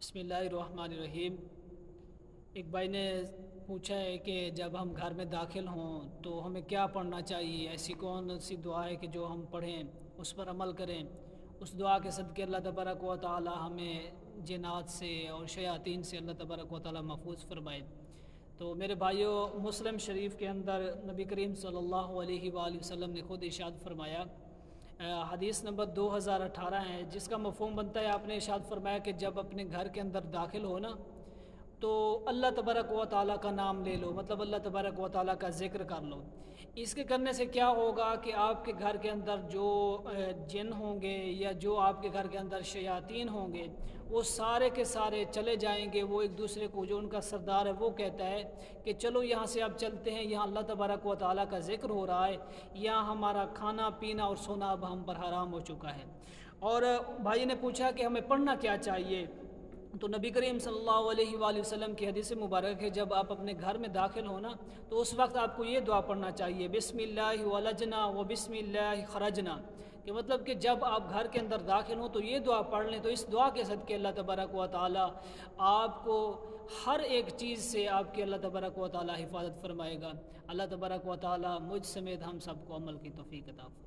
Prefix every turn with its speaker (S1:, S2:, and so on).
S1: بسم اللہ الرحمن الرحیم۔ ایک بھائی نے پوچھا ہے کہ جب ہم گھر میں داخل ہوں تو ہمیں کیا پڑھنا چاہیے، ایسی کون سی دعا ہے کہ جو ہم پڑھیں اس پر عمل کریں، اس دعا کے صدقے اللہ تبارک و تعالی ہمیں جنات سے اور شیاطین سے اللہ تبارک و تعالی محفوظ فرمائے۔ تو میرے بھائیوں، مسلم شریف کے اندر نبی کریم صلی اللہ علیہ وآلہ وسلم نے خود ارشاد فرمایا، حدیث نمبر 2018 ہے، جس کا مفہوم بنتا ہے، آپ نے ارشاد فرمایا کہ جب اپنے گھر کے اندر داخل ہو نا تو اللہ تبارک و تعالیٰ کا نام لے لو، مطلب اللہ تبارک و تعالیٰ کا ذکر کر لو۔ اس کے کرنے سے کیا ہوگا کہ آپ کے گھر کے اندر جو جن ہوں گے یا جو آپ کے گھر کے اندر شیاطین ہوں گے وہ سارے کے سارے چلے جائیں گے۔ وہ ایک دوسرے کو، جو ان کا سردار ہے وہ کہتا ہے کہ چلو یہاں سے اب چلتے ہیں، یہاں اللہ تبارک و تعالیٰ کا ذکر ہو رہا ہے، یہاں ہمارا کھانا پینا اور سونا اب ہم پر حرام ہو چکا ہے۔ اور بھائی نے پوچھا کہ ہمیں پڑھنا کیا چاہیے، تو نبی کریم صلی اللہ علیہ وآلہ وسلم کی حدیث مبارک ہے، جب آپ اپنے گھر میں داخل ہونا تو اس وقت آپ کو یہ دعا پڑھنا چاہیے، بسم اللہ ولجنا و بسم اللہ خرجنا، کہ مطلب کہ جب آپ گھر کے اندر داخل ہوں تو یہ دعا پڑھ لیں، تو اس دعا کے صدقے اللہ تبارک و تعالی آپ کو ہر ایک چیز سے آپ کے اللہ تبارک و تعالی حفاظت فرمائے گا۔ اللہ تبارک و تعالی مجھ سمیت ہم سب کو عمل کی توفیق عطا فرمائے۔